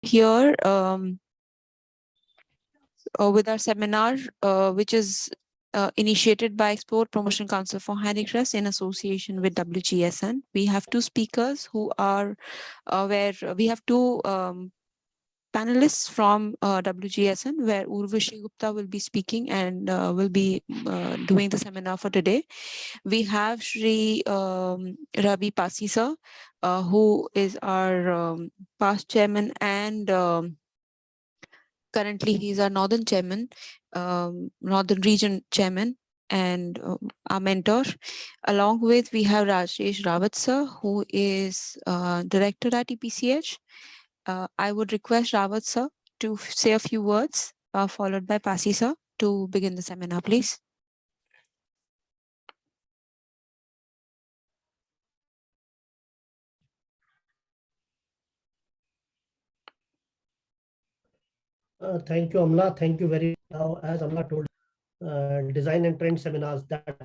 here with our seminar, which is initiated by Export Promotion Council for Handicrafts in association with WGSN. We have two speakers who are where we have two panelists from WGSN, where Urvashi Gupta will be speaking and will be doing the seminar for today. We have Shri Ravi Pasi sir, who is our past chairman and currently he's our northern chairman, northern region chairman, and our mentor. Along with we have Rajesh Rawat sir, who is director at EPCH. I would request Rawat sir to say a few words, followed by Pasi sir to begin the seminar, please. Thank you, Amla. Thank you very much. Now, as Amla told, design and trend seminars that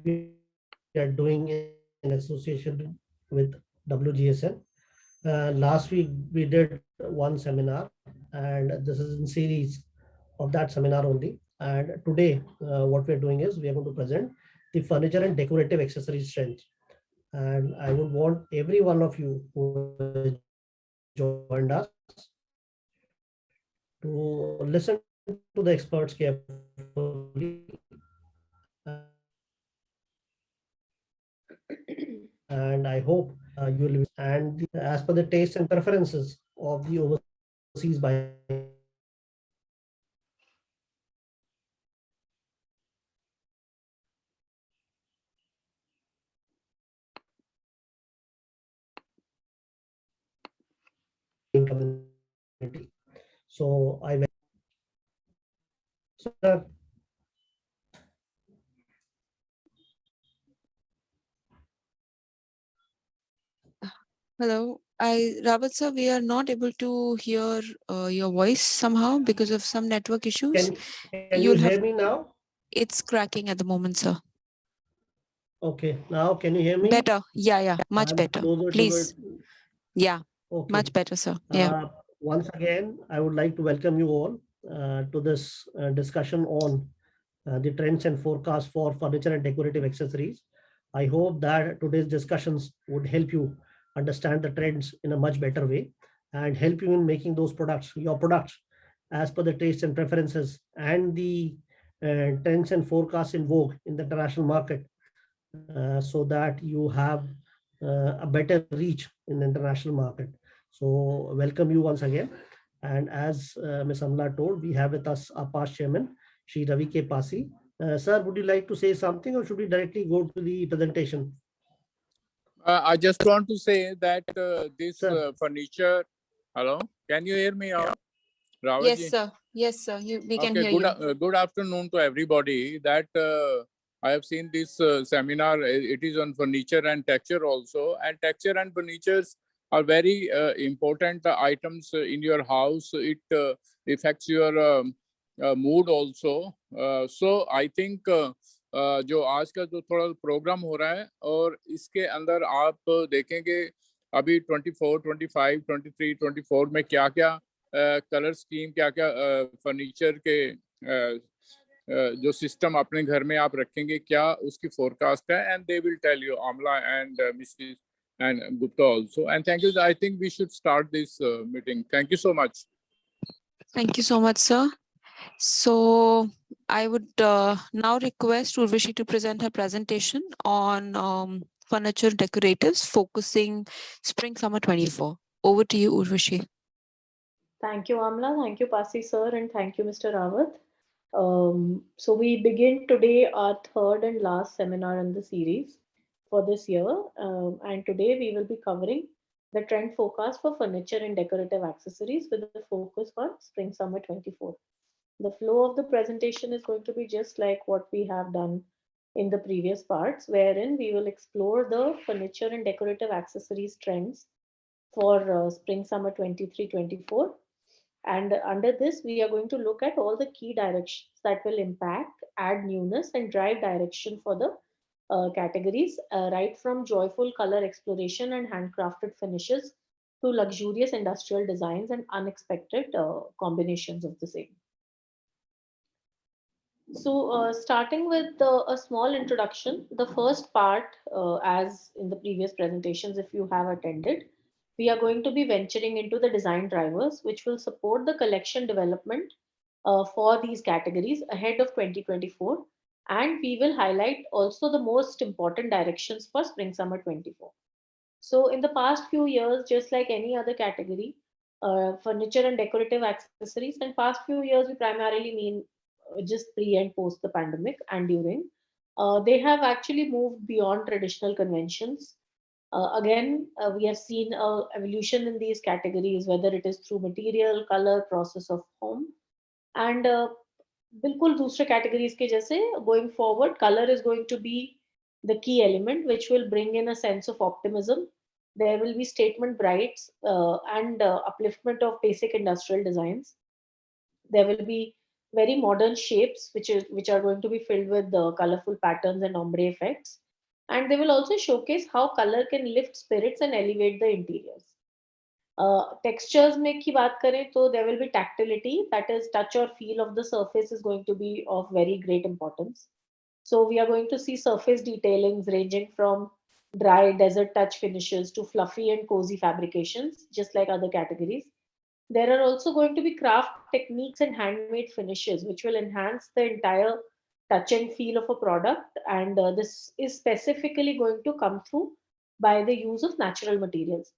we are doing in association with WGSN. Last week we did one seminar, and this is in series of that seminar only. And today, what we're doing is we are going to present the furniture and decorative accessories trends. And I would want every one of you who has joined us to listen to the experts carefully. And I hope you will, and as per the tastes and preferences of the overseas buyers. Community. So I Hello, Rawat sir, we are not able to hear your voice somehow because of some network issues. Can you hear me now? It's cracking at the moment, sir. Okay, now can you hear me? Better, yeah, much better. Please, yeah, okay. Much better, sir. Yeah. Once again, I would like to welcome you all to this discussion on the trends and forecasts for furniture and decorative accessories. I hope that today's discussions would help you understand the trends in a much better way and help you in making those products, your products, as per the tastes and preferences and the trends and forecasts in vogue in the international market, so that you have a better reach in the international market. So welcome you once again. And as Ms. Amla told, we have with us our past chairman, Shri Ravi K. Pasi. Sir, would you like to say something or should we directly go to the presentation? I just want to say that this furniture, hello, can you hear me out? Yes, sir. Yes, sir. We can hear you. Good afternoon to everybody. That I have seen this seminar. It is on furniture and texture also. And texture and furnitures are very important items in your house. It affects your mood also. So I think जो आज का जो थोड़ा programme हो रहा है और इसके अंदर आप देखेंगे अभी 24, 25, 23, 24 में क्या क्या कलर स्कीम क्या क्या फर्नीचर के जो सिस्टम अपने घर में आप रखेंगे क्या उसकी फोरकास्ट है and they will tell you Amla and Mrs and Gupta also. And thank you. I think we should start this meeting. Thank you so much. Thank you so much, sir. So I would now request Urvashi to present her presentation on furniture decoratives focusing spring summer 24. Over to you, Urvashi. Thank you, Amla. Thank you, Pasi sir, and thank you, Mr. Rawat. So we begin today our third and last seminar in the series for this year. And today we will be covering the trend forecast for furniture and decorative accessories with a focus on spring summer 24. The flow of the presentation is going to be just like what we have done in the previous parts, wherein we will explore the furniture and decorative accessories trends for spring summer 23-24. And under this, we are going to look at all the key directions that will impact, add newness, and drive direction for the categories, right from joyful color exploration and handcrafted finishes to luxurious industrial designs and unexpected combinations of the same. So, starting with a small introduction, the first part, as in the previous presentations, if you have attended, we are going to be venturing into the design drivers, which will support the collection development for these categories ahead of 2024. And we will highlight also the most important directions for Spring Summer 24. So, in the past few years, just like any other category, furniture and decorative accessories, and past few years, we primarily mean just pre and post the pandemic and during, they have actually moved beyond traditional conventions. Again, we have seen evolution in these categories, whether it is through material, color, process of home, and बिल्कुल दूसरे categories के जैसे going forward, color is going to be the key element which will bring in a sense of optimism. There will be statement brights and upliftment of basic industrial designs. There will be very modern shapes which are going to be filled with colorful patterns and ombre effects, and they will also showcase how color can lift spirits and elevate the interiors. Textures में की बात करें तो there will be tactility, that is touch or feel of the surface is going to be of very great importance. So we are going to see surface detailings ranging from dry desert touch finishes to fluffy and cozy fabrications, just like other categories. There are also going to be craft techniques and handmade finishes, which will enhance the entire touch and feel of a product. And this is specifically going to come through by the use of natural materials.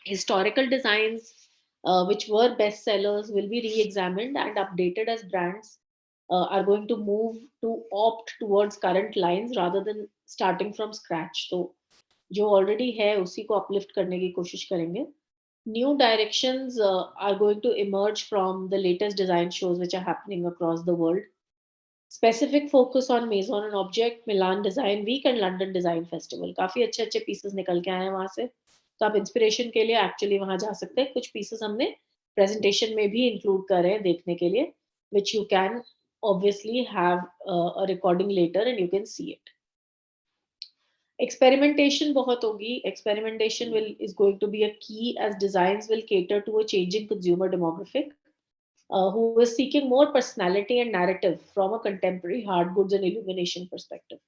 Historical designs, which were bestsellers, will be re examined and updated as brands are going to move to opt towards current lines rather than starting from scratch. So, जो already है उसी को uplift करने की कोशिश करेंगे. New directions are going to emerge from the latest design shows which are happening across the world. Specific focus on Maison and Object, Milan Design Week and London Design Festival. काफी अच्छे अच्छे pieces निकल के आए हैं वहां से, तो आप इंस्पिरेशन के लिए एक्चुअली वहां जा सकते हैं. कुछ pieces हमने presentation में भी include कर रहे हैं देखने के लिए, which you can obviously have a recording later and you can see it. Experimentation बहुत होगी. Experimentation is going to be a key as designs will cater to a changing consumer demographic who is seeking more personality and narrative from a contemporary hard goods and illumination perspective.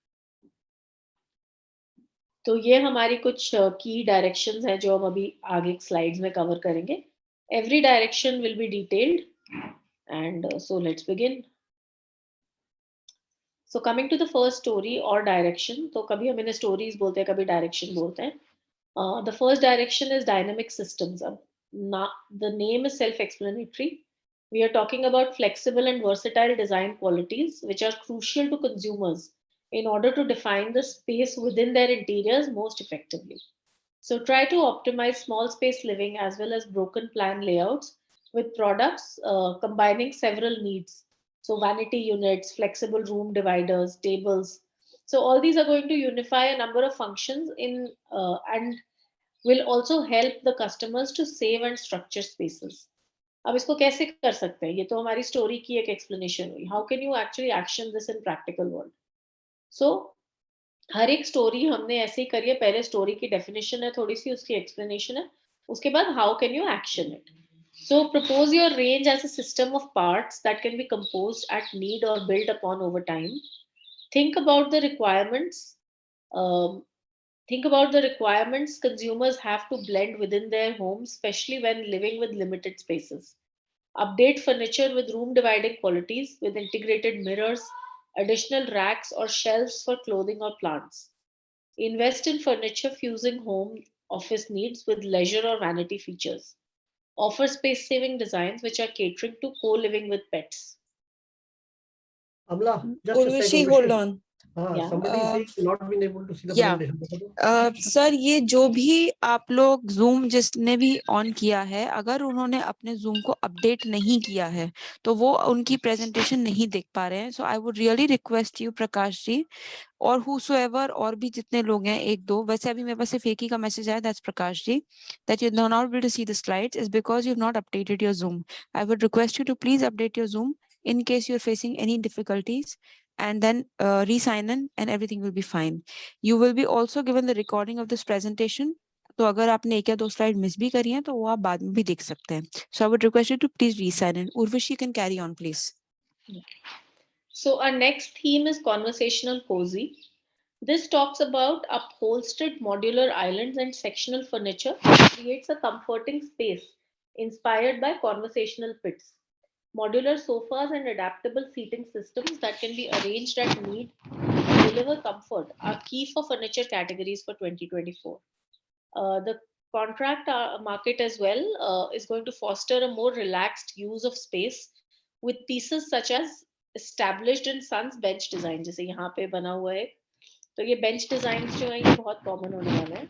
तो ये हमारी कुछ key directions हैं जो हम अभी आगे slides में cover करेंगे. Every direction will be detailed, and so let's begin. So coming to the first story or direction, तो कभी हम इन्हें stories बोलते हैं, कभी direction बोलते हैं. The first direction is dynamic systems. The name is self-explanatory. We are talking about flexible and versatile design qualities which are crucial to consumers in order to define the space within their interiors most effectively. So try to optimize small space living as well as broken plan layouts with products combining several needs. So vanity units, flexible room dividers, tables. So all these are going to unify a number of functions in and will also help the customers to save and structure spaces. अब इसको कैसे कर सकते हैं? ये तो हमारी story की एक एक्सप्लेनेशन हुई. How can you actually action this in practical world? So हर एक स्टोरी हमने ऐसे ही करी है. पहले स्टोरी की डेफिनेशन है, थोड़ी सी उसकी एक्सप्लेनेशन है, उसके बाद how can you action it? So propose your range as a system of parts that can be composed at need or built upon over time. Think about the requirements. Think about the requirements consumers have to blend within their homes, especially when living with limited spaces. Update furniture with room dividing qualities with integrated mirrors, additional racks or shelves for clothing or plants. Invest in furniture fusing home office needs with leisure or vanity features. Offer space saving designs which are catering to co-living with pets. Amla, just a Urvashi, second. hold on. Yeah. Somebody is saying not been able to see the Yeah. presentation. Sir ये जो भी आप लोग zoom जिसने भी on किया है, अगर उन्होंने अपने जूम को अपडेट नहीं किया है तो वो उनकी प्रेजेंटेशन नहीं देख पा रहे हैं. So I would really request you Prakash ji और whosoever और भी जितने लोग हैं, एक दो, वैसे अभी मेरे पास सिर्फ एक ही का मैसेज आया, that's Prakash ji, that you are not able to see the slides is because you have not updated your Zoom. I would request you to please update your Zoom in case you're facing any difficulties, and then re-sign in and everything will be fine. You will be also given the recording of this presentation तो अगर आपने एक या दो slide miss भी करी हैं तो वो आप बाद में भी देख सकते हैं. So I would request you to please re-sign in. Urvashi, you can carry on, please. So our next theme is conversational cozy. This talks about upholstered modular islands and sectional furniture that creates a comforting space inspired by conversational pits. Modular sofas and adaptable seating systems that can be arranged at need and deliver comfort are key for furniture categories for 2024. The contract market as well is going to foster a more relaxed use of space with pieces such as established in Sun's bench design. जैसे यहाँ पे बना हुआ है, तो ये bench designs जो हैं ये बहुत common होने वाले हैं.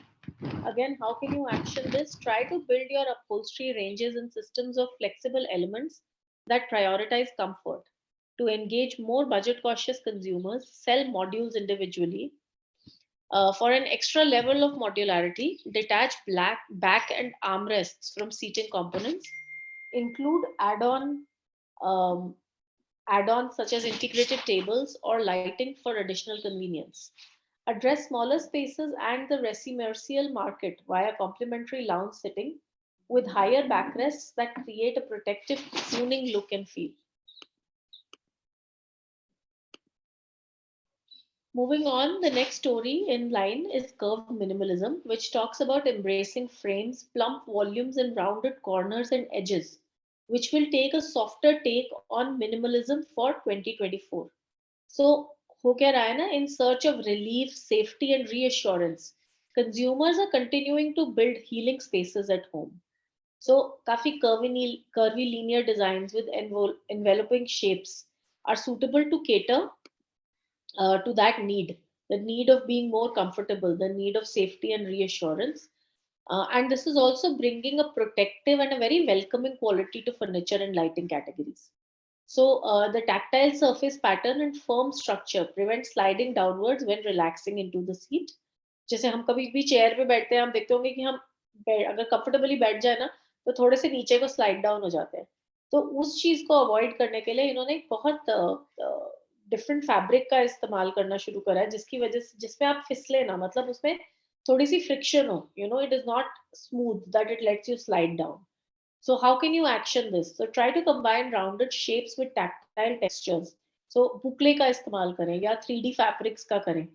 Again, how can you action this? Try to build your upholstery ranges and systems of flexible elements that prioritize comfort. To engage more budget cautious consumers, sell modules individually. For an extra level of modularity, detach back and armrests from seating components. Include um, add-ons such as integrated tables or lighting for additional convenience. Address smaller spaces and the resimercial market via complementary lounge sitting with higher backrests that create a protective, cocooning look and feel. Moving on, the next story in line is curved minimalism, which talks about embracing frames, plump volumes, and rounded corners and edges, which will take a softer take on minimalism for 2024. So, हो क्या रहा है ना, in search of relief, safety, and reassurance, consumers are continuing to build healing spaces at home. So, काफी curvy linear designs with enveloping shapes are suitable to cater to that need, the need of being more comfortable, the need of safety and reassurance. And this is also bringing a protective and a very welcoming quality to furniture and lighting categories. So the tactile surface pattern and firm structure prevent sliding downwards when relaxing into the seat. जैसे हम कभी भी chair पे बैठते हैं, हम देखते होंगे कि हम अगर कंफर्टेबली बैठ जाए ना तो थोड़े से नीचे को स्लाइड डाउन हो जाते हैं. तो उस चीज को अवॉइड करने के लिए इन्होंने एक बहुत डिफरेंट फैब्रिक का इस्तेमाल करना शुरू करा है, जिसकी वजह से जिसमें आप फिसले ना, मतलब उसमें थोड़ी सी फ्रिक्शन हो, it is not smooth that it let's you slide down. So how can you action this? So try to combine rounded shapes with tactile textures. So बुकले का इस्तेमाल करें या 3D fabrics का करें,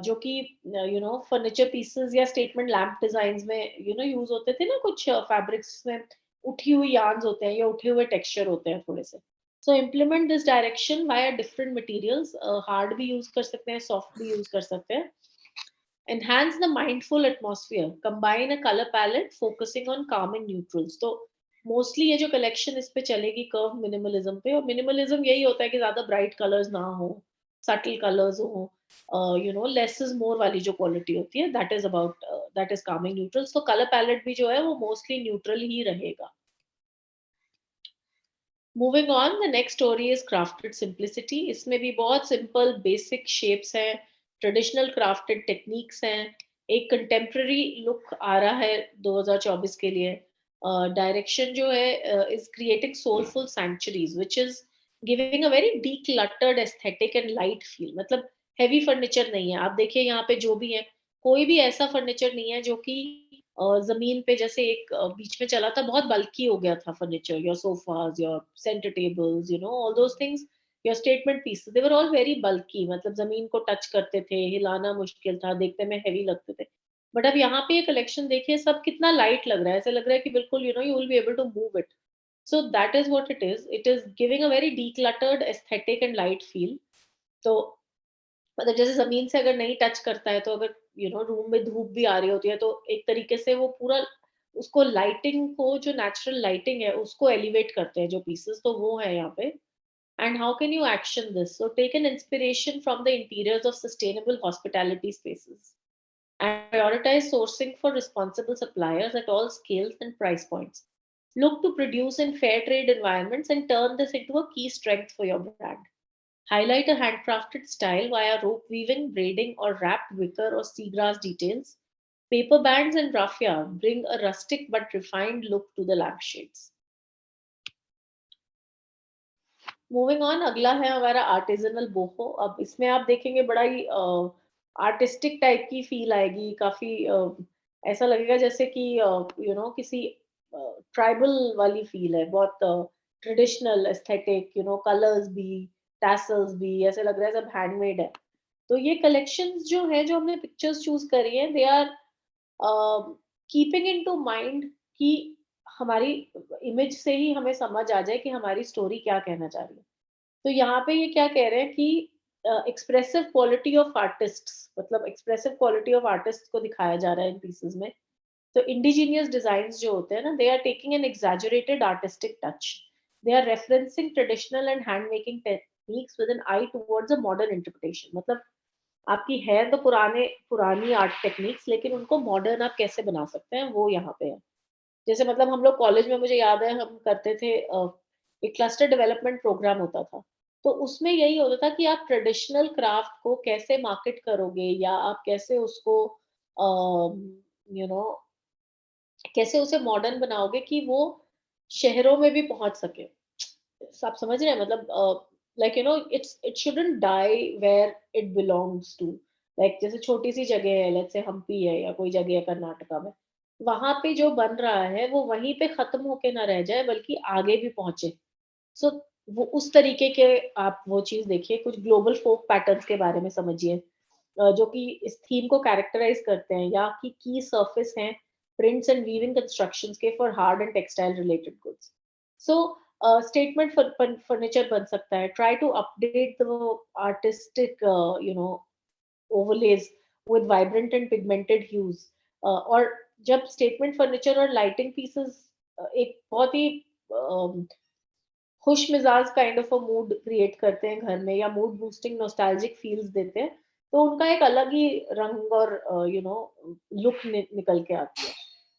जो कि फर्नीचर पीसेस या स्टेटमेंट लैम्प डिजाइन्स में यूज होते थे ना, कुछ फैब्रिक्स में उठी हुई यार्न्स होते हैं या उठे हुए टेक्सचर होते हैं थोड़े से. So implement this direction via different materials. Hard भी यूज कर सकते हैं, सॉफ्ट भी यूज कर सकते हैं. Enhance the mindful atmosphere. Combine a color palette focusing on calm and neutrals. तो मोस्टली ये जो कलेक्शन इस पे चलेगी कर्व मिनिमलिज्म पे, और मिनिमलिज्म यही होता है कि ज्यादा ब्राइट कलर्स ना हो, सटल कलर्स हो, लेस इज मोर वाली जो क्वालिटी होती है, दैट इज कामिंग न्यूट्रल्स. तो कलर पैलेट भी जो है वो मोस्टली न्यूट्रल ही रहेगा. Moving on, the next story is crafted simplicity. इसमें भी बहुत सिंपल बेसिक शेप्स हैं, ट्रेडिशनल क्राफ्टेड टेक्निक्स हैं, एक कंटेम्प्रेरी लुक आ रहा है 2024 के लिए. डायरेक्शन जो है is creating soulful sanctuaries which is giving a very decluttered aesthetic and light feel. मतलब हैवी फर्नीचर नहीं है. आप देखिए यहाँ पे जो भी है, कोई भी ऐसा फर्नीचर नहीं है जो कि जमीन पे जैसे एक बीच में चला था, बहुत बल्की हो गया था furniture, your sofas, your centre tables, all those things, your statement pieces, they were all very बल्की. मतलब जमीन को टच करते थे, हिलाना मुश्किल था, देखने में हैवी लगते थे. बट अब यहाँ पे ये कलेक्शन देखिए, सब कितना लाइट लग रहा है, ऐसे लग रहा है कि बिल्कुल you will be able to move it. So that is what it is giving a very decluttered aesthetic and light feel. तो मतलब जैसे जमीन से अगर नहीं टच करता है, तो अगर रूम में धूप भी आ रही होती है, तो एक तरीके से वो पूरा उसको लाइटिंग को, जो नेचुरल लाइटिंग है उसको एलिवेट करते हैं जो पीसेस, तो वो है यहाँ पे. And how can you action this? So take an inspiration from the interiors of sustainable hospitality spaces and prioritize sourcing for responsible suppliers at all scales and price points. Look to produce in fair trade environments and turn this into a key strength for your brand. Highlight a handcrafted style via rope weaving, braiding, or wrapped wicker or seagrass details. Paper bands and raffia bring a rustic but refined look to the lampshades. Moving on, अगला है हमारा artisanal बोहो. अब इसमें आप देखेंगे बड़ा ही artistic type की feel आएगी, काफी ऐसा लगेगा जैसे कि किसी ट्राइबल वाली फील है, बहुत ट्रेडिशनल एस्थेटिक, कलर्स भी, टैसल्स भी, ऐसे लग रहा है सब हैंडमेड है। तो ये कलेक्शंस जो है, जो हमने पिक्चर्स चूज करी है, they are keeping in to mind कि हमारी इमेज से ही हमें समझ आ जाए कि हमारी स्टोरी क्या कहना चाह रही है। तो यहाँ पे ये क्या कह रहे हैं कि एक्सप्रेसिव क्वालिटी ऑफ आर्टिस्ट, मतलब एक्सप्रेसिव क्वालिटी ऑफ आर्टिस्ट को दिखाया जा रहा है इन पीसेस में। तो इंडिजीनियस डिजाइन जो होते हैं ना, they are taking an exaggerated artistic touch, they are referencing traditional and hand making techniques with an eye towards a modern interpretation. मतलब आपकी है तो पुरानी आर्ट टेक्निक्स, लेकिन उनको मॉडर्न आप कैसे बना सकते हैं, वो यहाँ पे है। जैसे मतलब हम लोग कॉलेज में, मुझे याद है हम करते थे, एक क्लस्टर डेवलपमेंट प्रोग्राम होता था। तो उसमें यही होता था कि आप ट्रेडिशनल क्राफ्ट को कैसे मार्केट करोगे, या आप कैसे उसको यू नो कैसे उसे मॉडर्न बनाओगे कि वो शहरों में भी पहुंच सके। आप समझ रहे हैं, मतलब like it shouldn't die where it belongs to. Like जैसे छोटी सी जगह है, लेट्स से हम्पी है या कोई जगह है कर्नाटका में, वहां पे जो बन रहा है वो वहीं पे खत्म होके ना रह जाए, बल्कि आगे भी पहुंचे। सो वो उस तरीके के, आप वो चीज देखिए, कुछ ग्लोबल फोक पैटर्न्स के बारे में समझिए, जो कि इस थीम को कैरेक्टराइज करते हैं, या कि की सर्फेस हैं प्रिंट्स एंड वीविंग कंस्ट्रक्शंस के for hard and textile related goods. So statement furniture बन सकता है, try to update the artistic overlays with vibrant and pigmented hues. और जब स्टेटमेंट फर्नीचर और लाइटिंग पीसेस एक बहुत ही खुश मिजाज kind of a mood create करते हैं घर में, या मूड बूस्टिंग नॉस्टैल्जिक फील्स देते हैं, तो उनका एक अलग ही रंग और लुक निकल के आती है।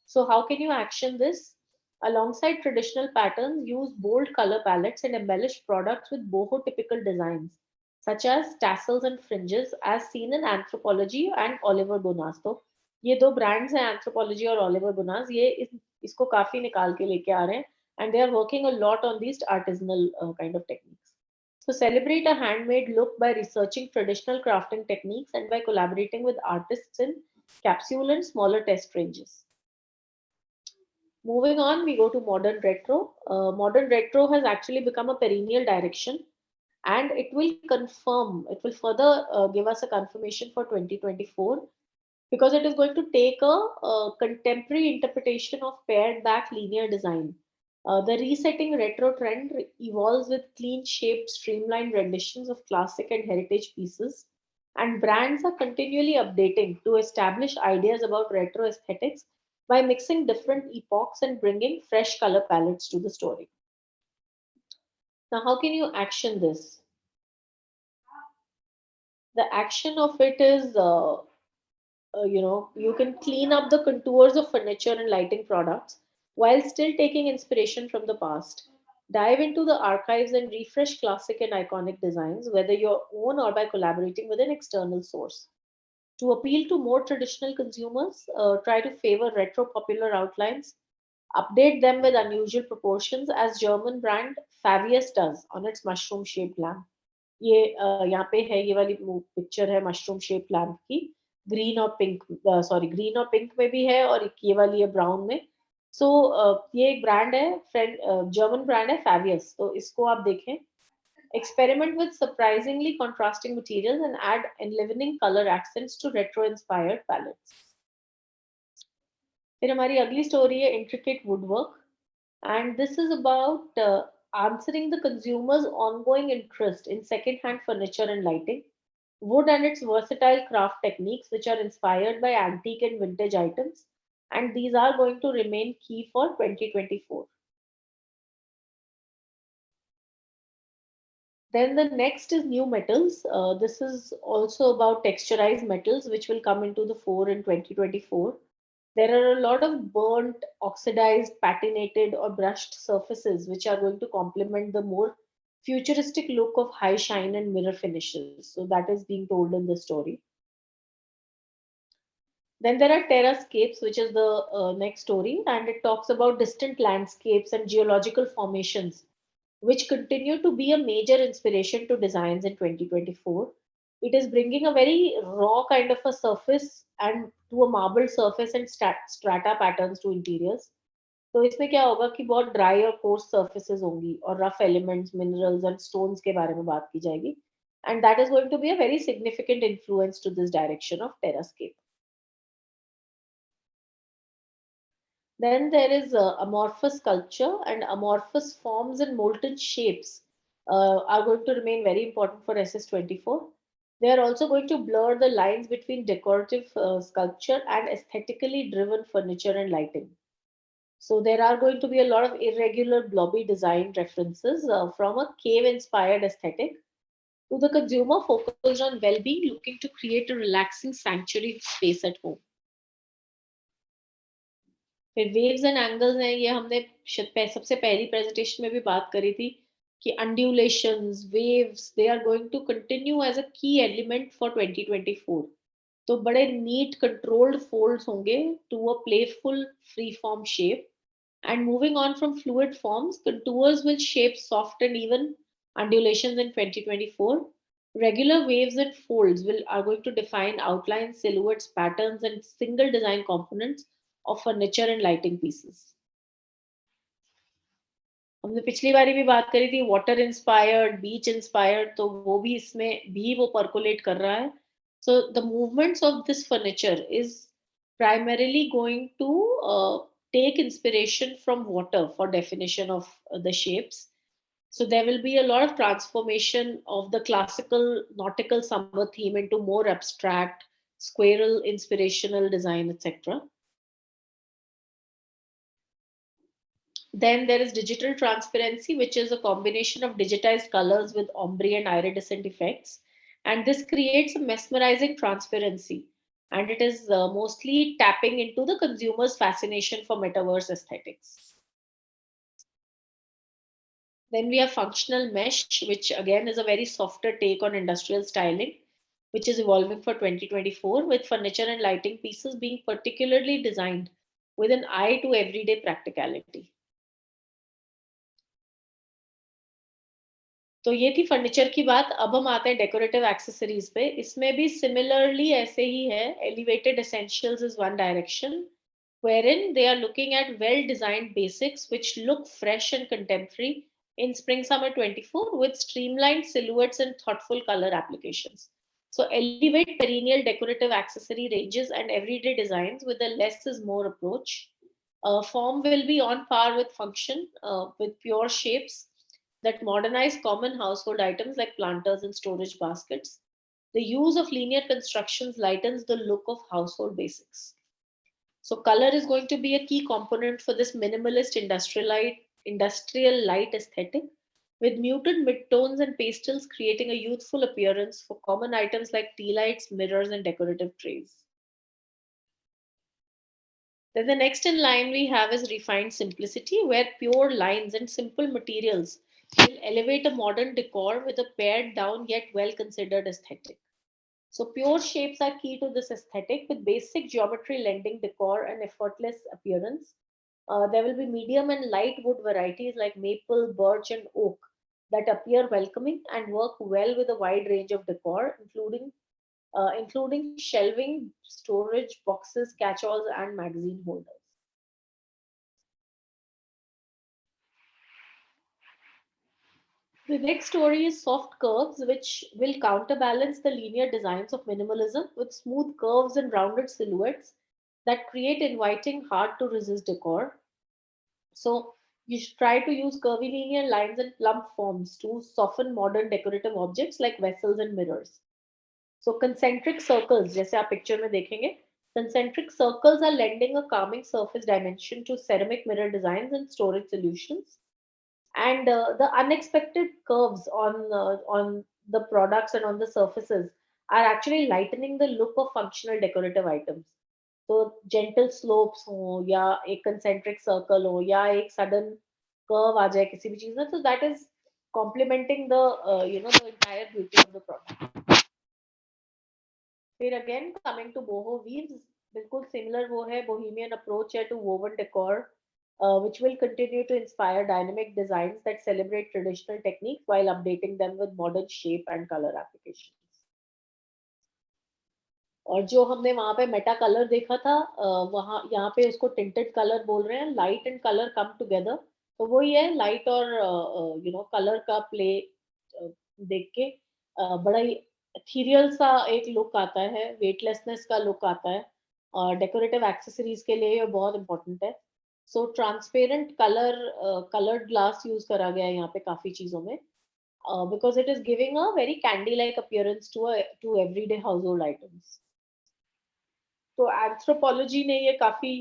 So how can you action this? Alongside traditional patterns, use bold color palettes and embellish products with boho typical designs, such as tassels and fringes, as seen in Anthropology and Oliver Bonas. तो ये दो brands हैं, Anthropology और Oliver Bonas, ये इसको काफी निकाल के लेके आ रहे हैं, and they are working a lot on these artisanal kind of techniques. So celebrate a handmade look by researching traditional crafting techniques and by collaborating with artists in capsule and smaller test ranges. Moving on, we go to modern retro. Modern retro has actually become a perennial direction, and it will further give us a confirmation for 2024, because it is going to take a contemporary interpretation of pared back linear design. The resetting retro trend evolves with clean shaped, streamlined renditions of classic and heritage pieces, and brands are continually updating to establish ideas about retro aesthetics by mixing different epochs and bringing fresh color palettes to the story. Now, how can you action this? The action of it is, you can clean up the contours of furniture and lighting products while still taking inspiration from the past. Dive into the archives and refresh classic and iconic designs, whether your own or by collaborating with an external source. To appeal to more traditional consumers, try to favor retro popular outlines, update them with unusual proportions, as German brand Favius does on its mushroom shaped lamp. ये यहाँ पे है, ये वाली picture है mushroom shape lamp की, green और pink, green और पिंक में भी है, और एक ये वाली है ब्राउन में। सो ये एक ब्रांड है, जर्मन ब्रांड है फैवियस, तो इसको आप देखें। Experiment with surprisingly contrasting materials and add enlivening color accents to retro inspired palettes. फिर हमारी अगली स्टोरी है intricate woodwork, and this is about answering the consumer's ongoing interest in second-hand furniture and lighting. Wood and its versatile craft techniques, which are inspired by antique and vintage items, and these are going to remain key for 2024. Then the next is new metals. This is also about texturized metals, which will come into the fore in 2024. There are a lot of burnt, oxidized, patinated, or brushed surfaces, which are going to complement the more futuristic look of high shine and mirror finishes. So that is being told in the story. Then there are terrascapes, which is the next story, and it talks about distant landscapes and geological formations, which continue to be a major inspiration to designs in 2024. It is bringing a very raw kind of a surface and to a marble surface and strata patterns to interiors. तो इसमें क्या होगा कि बहुत dry और course surfaces होंगी और rough elements minerals and stones के बारे में बात की जाएगी and that is going to be a very significant influence to this direction of Terrascape. Then there is amorphous sculpture, and amorphous forms and molten shapes are going to remain very important for SS24. They are also going to blur the lines between decorative sculpture and aesthetically driven furniture and lighting. So there are going to be a lot of irregular blobby design references from a cave-inspired aesthetic to the consumer focused on well-being, looking to create a relaxing sanctuary space at home. फिर waves and angles हैं, ये हमने सबसे पहली presentation में भी बात करी थी कि undulations waves they are going to continue as a key element for 2024. तो बड़े नीट कंट्रोल्ड फोल्ड्स होंगे to a playful free form shape. And moving on from fluid forms, contours will shape soft and even undulations in 2024. Regular waves and folds are going to define outlines, silhouettes, patterns, and single design components of furniture and lighting pieces. हमने पिछली बारी भी बात करी थी water inspired बीच inspired, तो वो भी इसमें भी वो परकोलेट कर रहा है. So the movements of this furniture is primarily going to take inspiration from water for definition of the shapes. So there will be a lot of transformation of the classical nautical summer theme into more abstract, squirrel inspirational design, etc. Then there is digital transparency, which is a combination of digitized colors with ombre and iridescent effects. And this creates a mesmerizing transparency. And it is mostly tapping into the consumer's fascination for metaverse aesthetics. Then we have functional mesh, which again is a very softer take on industrial styling, which is evolving for 2024, with furniture and lighting pieces being particularly designed with an eye to everyday practicality. तो ये थी furniture की बात. अब हम आते हैं decorative accessories पे. इसमें भी सिमिलरली ऐसे ही है. Elevated essentials is one direction wherein they are looking at well designed basics which look fresh and contemporary in spring summer 24 with streamlined silhouettes and thoughtful color applications. So elevate perennial decorative accessory ranges and everyday designs with a less is more approach. Form will be on par with function, with pure shapes that modernize common household items like planters and storage baskets. The use of linear constructions lightens the look of household basics. So color is going to be a key component for this minimalist industrial light aesthetic, with muted midtones and pastels creating a youthful appearance for common items like tea lights, mirrors, and decorative trays. Then the next in line we have is refined simplicity, where pure lines and simple materials will elevate a modern decor with a pared down yet well considered aesthetic. So pure shapes are key to this aesthetic, with basic geometry lending decor and effortless appearance. There will be medium and light wood varieties like maple, birch, and oak that appear welcoming and work well with a wide range of decor, including shelving, storage boxes, catch-alls, and magazine holders. The next story is soft curves, which will counterbalance the linear designs of minimalism with smooth curves and rounded silhouettes that create inviting, hard to resist decor. So you should try to use curvy linear lines and plump forms to soften modern decorative objects like vessels and mirrors. So concentric circles, जैसे आप picture में देखेंगे, concentric circles are lending a calming surface dimension to ceramic mirror designs and storage solutions. And the unexpected curves on the products and on the surfaces are actually lightening the look of functional decorative items. So gentle slopes हो या एक concentric circle हो या एक sudden curve आ जाए किसी भी चीज में, so that is complementing the the entire beauty of the product. फिर again coming to boho weaves, बिल्कुल similar वो है bohemian approach है to woven decor, which will continue to inspire dynamic designs that celebrate traditional techniques while updating them with modern shape and color applications. और जो हमने वहां पे Meta colour देखा था, वहां यहाँ पे उसको टिंटेड कलर बोल रहे हैं. Light and colour come together. तो वही है, लाइट और कलर का प्ले देख के बड़ा ही ethereal सा एक लुक आता है, वेटलेसनेस का लुक आता है. और डेकोरेटिव एक्सेसरीज के लिए ये बहुत इंपॉर्टेंट है. So transparent coloured glass use करा गया है यहाँ पे काफी चीजों में, because it is giving a very candy-like appearance to everyday household items. तो एंथ्रोपोलॉजी ने ये काफी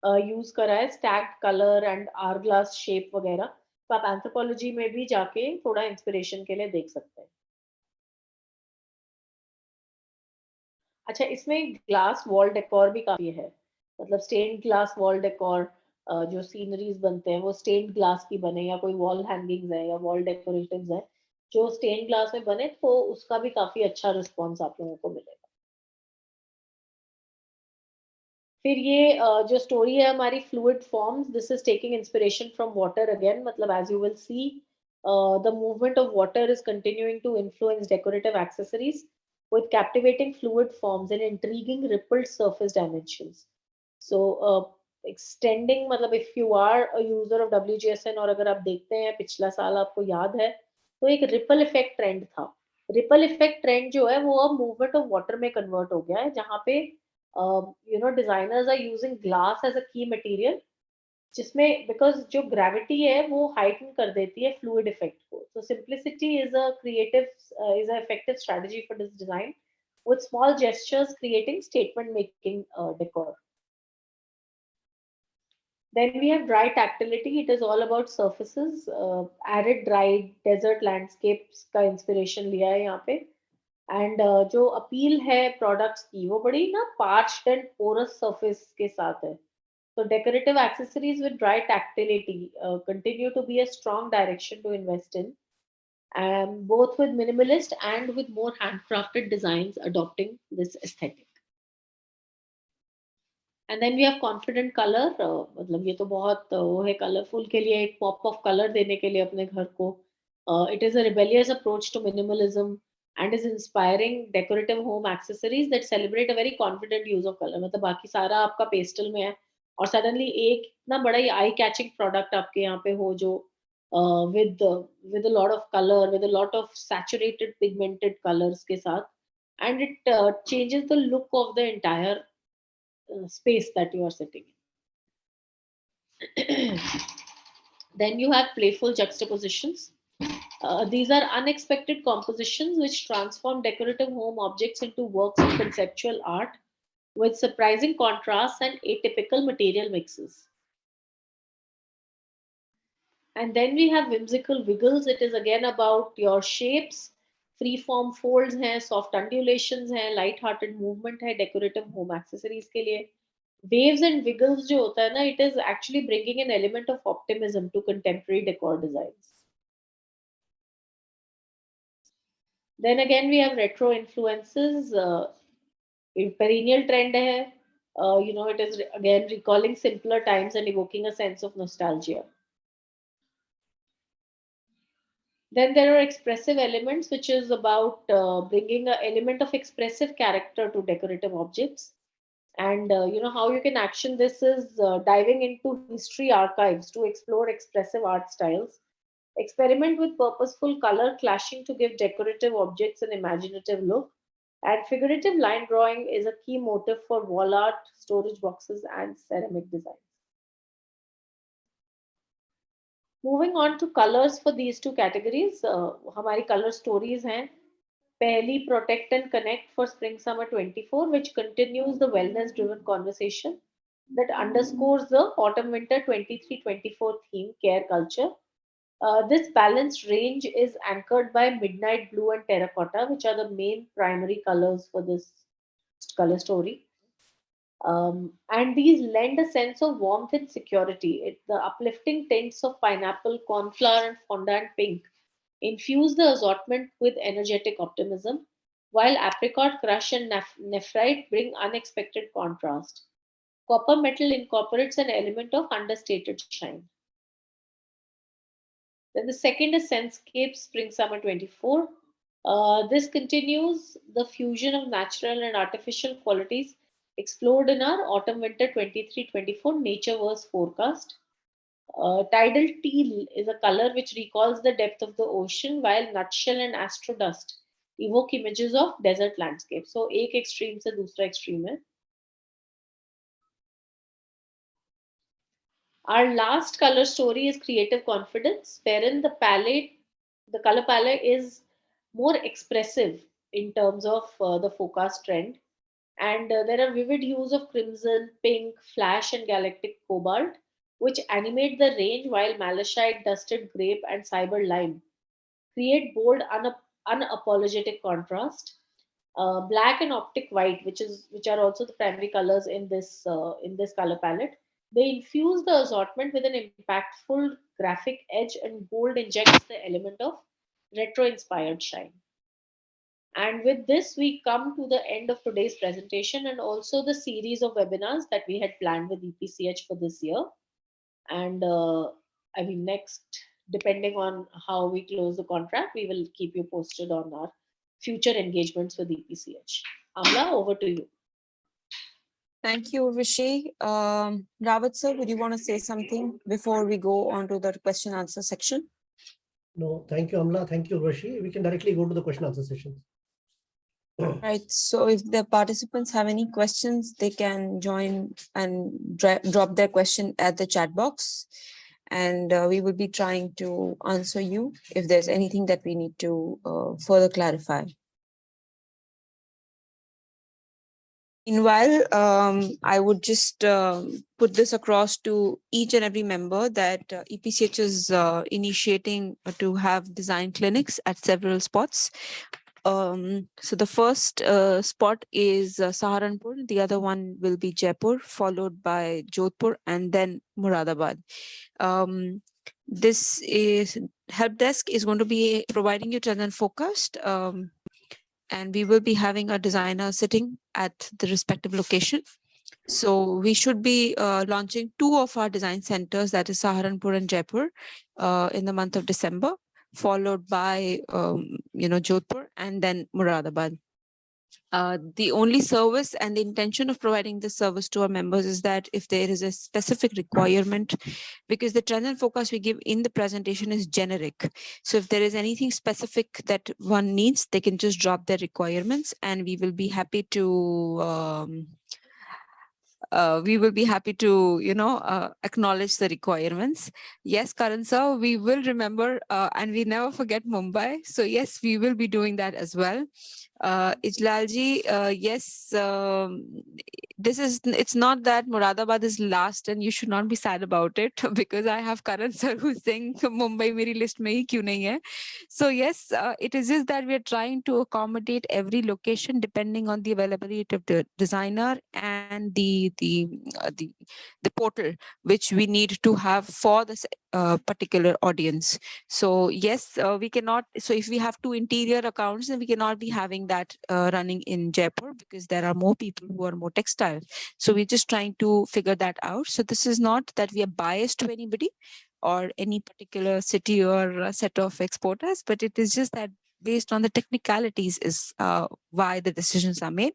यूज करा है, stacked colour and or glass shape वगैरह. तो आप एंथ्रोपोलॉजी में भी जाके थोड़ा इंस्पिरेशन के लिए देख सकते हैं. अच्छा, इसमें ग्लास वॉल डेकोर भी काफी है. मतलब स्टेन्ड ग्लास वॉल डेकोर, जो सीनरीज बनते हैं वो स्टेन्ड ग्लास की बने, या कोई वॉल हैंगिंग्स है या वॉल डेकोरेटिव्स है जो स्टेन्ड ग्लास में बने, तो उसका भी काफी अच्छा रिस्पॉन्स आप लोगों को मिलेगा. फिर ये जो स्टोरी है हमारी, fluid forms, this is taking inspiration from water again. मतलब as you will see, the movement of water is continuing to influence decorative accessories with captivating fluid forms and intriguing rippled surface dimensions. So extending, मतलब if you are a user of WGSN और अगर आप देखते हैं पिछला साल आपको याद है, तो एक रिपल इफेक्ट ट्रेंड था. रिपल इफेक्ट ट्रेंड जो है वो अब मूवमेंट ऑफ वाटर में कन्वर्ट हो गया है, जहाँ पे designers are using glass as a key material, जिसमें बिकॉज जो ग्रेविटी है वो हाइटन कर देती है फ्लूइड इफेक्ट को. तो simplicity is a effective strategy for this design, with small gestures creating statement making decor. Then we have dry tactility. It is all about surfaces. Arid dry desert landscapes का inspiration लिया है यहाँ पे. And जो appeal है products की, वो बड़ी ना parched and porous surface के साथ है. So decorative accessories with dry tactility continue to be a strong direction to invest in, both with minimalist and with more handcrafted designs adopting this aesthetic. And then we have confident color. मतलब ये तो बहुत वो है colourful के लिए, एक pop of colour देने के लिए अपने घर को. It is a rebellious approach to minimalism and is inspiring decorative home accessories that celebrate a very confident use of color. मतलब बाकी सारा आपका पेस्टल में है, और सडनली एक इतना बड़ा ही आई कैचिंग प्रोडक्ट आपके यहाँ पे हो जो with a lot of color, with a lot of saturated pigmented colors के साथ, and it changes the look of the entire space that you are sitting in. Then you have playful juxtapositions. These are unexpected compositions which transform decorative home objects into works of conceptual art with surprising contrasts and atypical material mixes. And then we have whimsical wiggles. It is again about your shapes, freeform folds हैं, soft undulations हैं, light-hearted movement है decorative home accessories के लिए. Waves and wiggles जो होता है ना, it is actually bringing an element of optimism to contemporary decor designs. Then again we have retro influences. Perennial trend है. It is again recalling simpler times and evoking a sense of nostalgia. Then there are expressive elements, which is about bringing an element of expressive character to decorative objects. And how you can action this is diving into history archives to explore expressive art styles. Experiment with purposeful color clashing to give decorative objects an imaginative look. And figurative line drawing is a key motive for wall art, storage boxes, and ceramic designs. Moving on to colors for these two categories, हमारी color stories हैं. पहली, protect and connect for spring summer 24, which continues the wellness driven conversation that underscores the autumn winter 23-24 theme, care culture. This balanced range is anchored by midnight blue and terracotta, which are the main primary colors for this color story. And these lend a sense of warmth and security. The uplifting tints of pineapple, cornflower, and fondant pink infuse the assortment with energetic optimism, while apricot crush and nephrite bring unexpected contrast. Copper metal incorporates an element of understated shine. Then the second is Senscape Spring Summer 24. This continues the fusion of natural and artificial qualities explored in our autumn-winter 23-24 Natureverse forecast. Tidal teal is a color which recalls the depth of the ocean, while nutshell and astrodust evoke images of desert landscape. So एक extreme से दूसरा extreme है. Our last color story is creative confidence, wherein the color palette is more expressive in terms of the forecast trend. And there are vivid hues of crimson, pink, flash, and galactic cobalt, which animate the range, while malachite, dusted grape, and cyber lime create bold, unapologetic contrast. Black and optic white, which are also the primary colors in this color palette, they infuse the assortment with an impactful graphic edge, and gold injects the element of retro-inspired shine. And with this, we come to the end of today's presentation and also the series of webinars that we had planned with EPCH for this year. And I mean, next, depending on how we close the contract, we will keep you posted on our future engagements with EPCH. Amla, over to you. Thank you, Rishi. Rawat sir, would you want to say something before we go on to the question answer section? No, thank you, Amla. Thank you, Rashi. We can directly go to the question answer session. Right. So if the participants have any questions, they can join and drop their question at the chat box. And we will be trying to answer you if there's anything that we need to further clarify. Meanwhile, I would just put this across to each and every member that EPCH is initiating to have design clinics at several spots. So the first spot is Saharanpur, the other one will be Jaipur, followed by Jodhpur, and then Muradabad. This is help desk is going to be providing you trend and forecast, and we will be having a designer sitting at the respective location. So we should be launching 2 of our design centers, that is Saharanpur and Jaipur, in the month of December, followed by Jodhpur and then Muradabad. The only service and the intention of providing this service to our members is that if there is a specific requirement, because the trend and focus we give in the presentation is generic. So if there is anything specific that one needs, they can just drop their requirements and we will be happy to acknowledge the requirements. Yes, Karan sir, we will remember and we never forget Mumbai. So yes, we will be doing that as well. Ijlalji, yes, it's not that Muradabad is last and you should not be sad about it because I have Karan sir who's saying Mumbai meri list mein hi kyun nahi hai. So yes, it is just that we are trying to accommodate every location depending on the availability of the designer and the portal which we need to have for this particular audience. So yes, we cannot. So if we have 2 interior accounts, then we cannot be having that running in Jaipur because there are more people who are more textile. So we're just trying to figure that out. So this is not that we are biased to anybody or any particular city or a set of exporters, but it is just that based on the technicalities is why the decisions are made.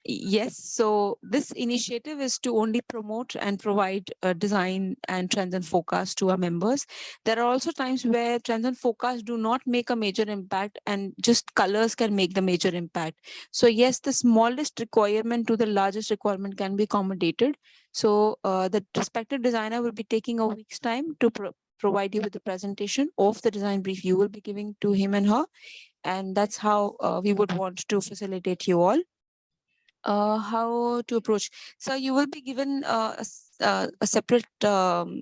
Yes, so this initiative is to only promote and provide design and trends and forecast to our members. There are also times where trends and forecast do not make a major impact and just colors can make the major impact. So yes, the smallest requirement to the largest requirement can be accommodated. So the respective designer will be taking a week's time to provide you with the presentation of the design brief you will be giving to him and her. And that's how we would want to facilitate you all. How to approach. So you will be given a separate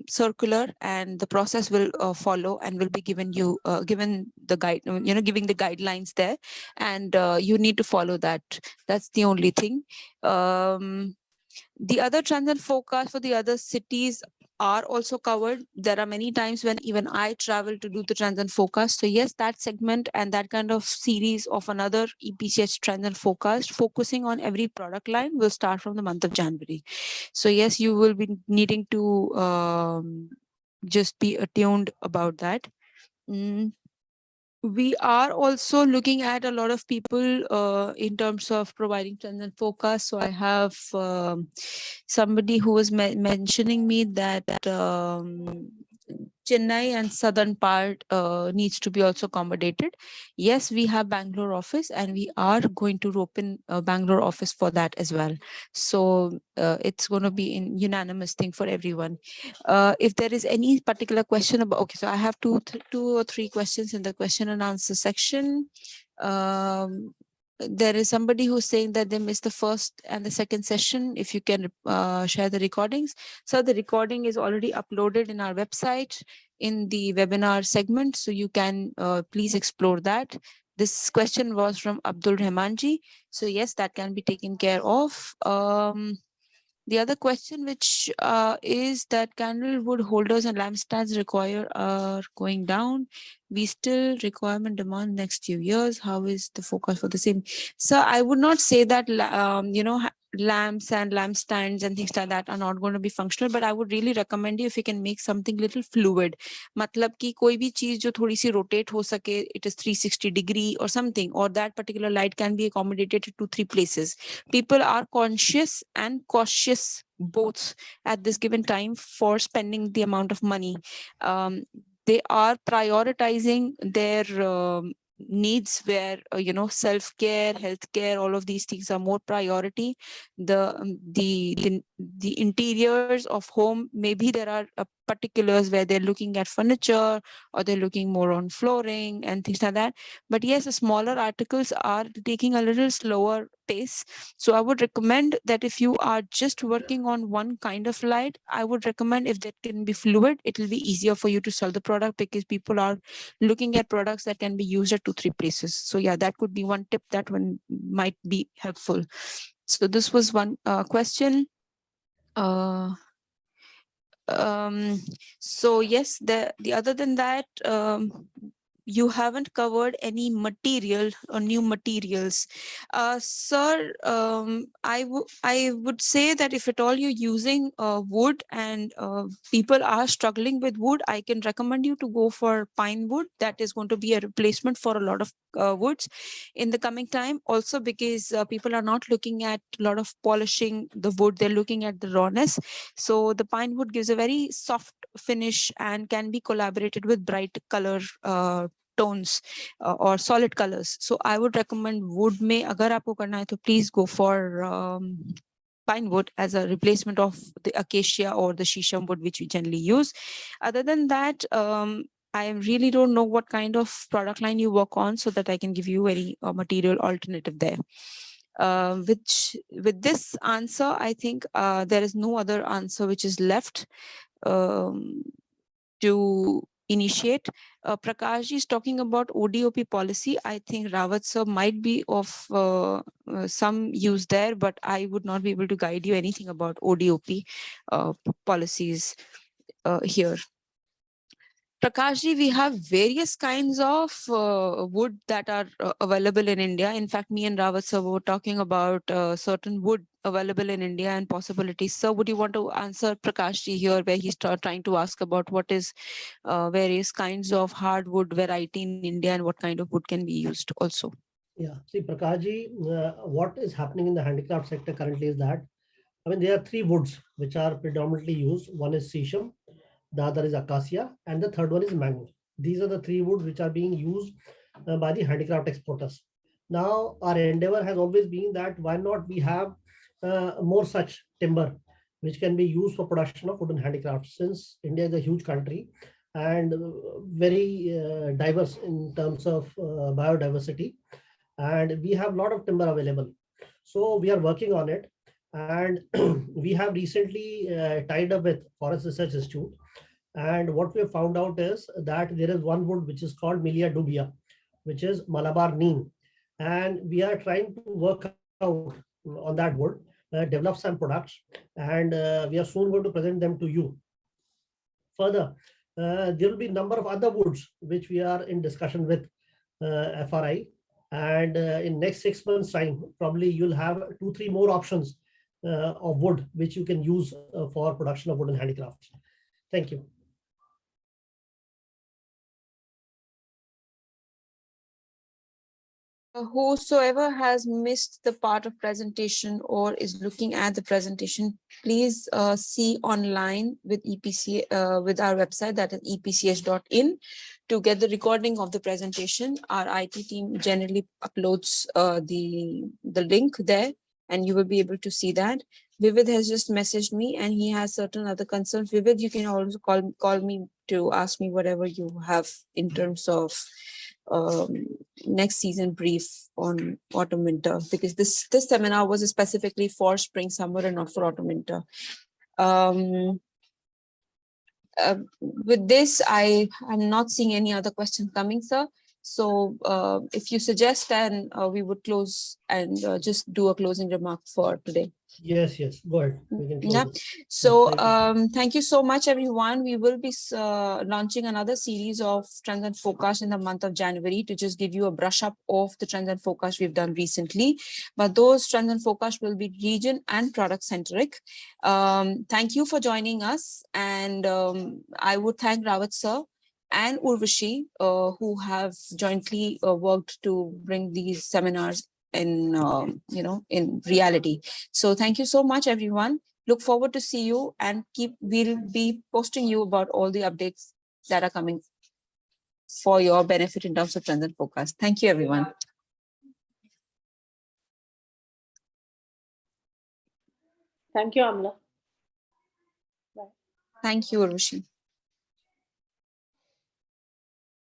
circular and the process will follow and will be given you given the guide, giving the guidelines there and you need to follow that. That's the only thing. The other trends and forecast for the other cities are also covered. There are many times when even I travel to do the trends and forecast. So yes, that segment and that kind of series of another EPCH trends and forecast focusing on every product line will start from the month of January. So yes, you will be needing to just be attuned about that. We are also looking at a lot of people in terms of providing trends and forecast. So I have somebody who was mentioning me that Chennai and southern part needs to be also accommodated. Yes, we have Bangalore office and we are going to open a Bangalore office for that as well. So it's going to be a unanimous thing for everyone. If there is any particular question about, okay, so I have two or three questions in the question and answer section. There is somebody who's saying that they missed the first and the second session. If you can share the recordings. So the recording is already uploaded in our website in the webinar segment. So you can please explore that. This question was from Abdul Rahmanji. So yes, that can be taken care of. The other question, which is that candlewood holders and lampstands require are going down. We still requirement demand next few years. How is the focus for the same? So I would not say that lamps and lampstands and things like that are not going to be functional, but I would really recommend you if you can make something little fluid. मतलब कि कोई भी चीज जो थोड़ी सी rotate हो सके, it is 360 degree or something, or that particular light can be accommodated to 3 places. People are conscious and cautious both at this given time for spending the amount of money. They are prioritizing their needs where self-care, healthcare, all of these things are more priority. The interiors of home, maybe there are particulars where they're looking at furniture or they're looking more on flooring and things like that. But yes, the smaller articles are taking a little slower pace. So I would recommend that if you are just working on one kind of light, I would recommend if that can be fluid, it will be easier for you to sell the product because people are looking at products that can be used at 2-3 places. So yeah, that could be one tip that one might be helpful. So this was one question. So yes, the other than that, you haven't covered any material or new materials. Sir, I would say that if at all you're using wood and people are struggling with wood, I can recommend you to go for pine wood. That is going to be a replacement for a lot of woods in the coming time. Also because people are not looking at a lot of polishing the wood, they're looking at the rawness. So the pine wood gives a very soft finish and can be collaborated with bright color tones or solid colors. So I would recommend wood mein agar aapko karna hai to please go for pine wood as a replacement of the acacia or the shisham wood which we generally use. Other than that, I really don't know what kind of product line you work on so that I can give you any material alternative there. With this answer, I think there is no other answer which is left to initiate. Prakash is talking about ODOP policy. I think Rawat sir might be of some use there, but I would not be able to guide you anything about ODOP policies here. Prakashji, we have various kinds of wood that are available in India. In fact, me and Rawat sir were talking about certain wood available in India and possibilities. Sir, would you want to answer Prakashji here, where he's trying to ask about what is various kinds of hardwood variety in India and what kind of wood can be used also? Yeah, see, Prakashji, what is happening in the handicraft sector currently is that, I mean, there are 3 woods which are predominantly used. One is sisam, the other is acacia, and the third one is mango. These are the 3 woods which are being used by the handicraft exporters. Now, our endeavor has always been that why not we have more such timber which can be used for production of wooden handicrafts, since India is a huge country and very diverse in terms of biodiversity, and we have a lot of timber available. So we are working on it, and we have recently tied up with Forest Research Institute, and what we have found out is that there is one wood which is called Milia dubia, which is Malabar neem, and we are trying to work out on that wood, develop some products, and we are soon going to present them to you. Further, there will be a number of other woods which we are in discussion with FRI, and in next 6 months time probably you'll have 2-3 more options of wood which you can use for production of wooden handicrafts. Thank you. Whosoever has missed the part of presentation or is looking at the presentation, please see online with EPC with our website, that is epch.in, to get the recording of the presentation. Our IT team generally uploads the link there, and you will be able to see that. Vivid has just messaged me and he has certain other concerns. Vivid, you can also call me to ask me whatever you have in terms of next season brief on autumn winter, because this seminar was specifically for spring summer and not for autumn winter. With this, I am not seeing any other questions coming, sir. So if you suggest, then we would close and just do a closing remark for today. Yes, go ahead. We can close Yeah. it. So Thank you. thank you so much, everyone. We will be launching another series of trends and forecast in the month of January to just give you a brush up of the trends and forecast we've done recently. But those trends and forecast will be region and product centric. Thank you for joining us. And I would thank Rawat sir and Urvashi, who have jointly worked to bring these seminars in in reality. So thank you so much, everyone. Look forward to see you, and we'll be posting you about all the updates that are coming for your benefit in terms of trends and forecast. Thank you, everyone. Thank you, Amla. Thank you, Urvashi.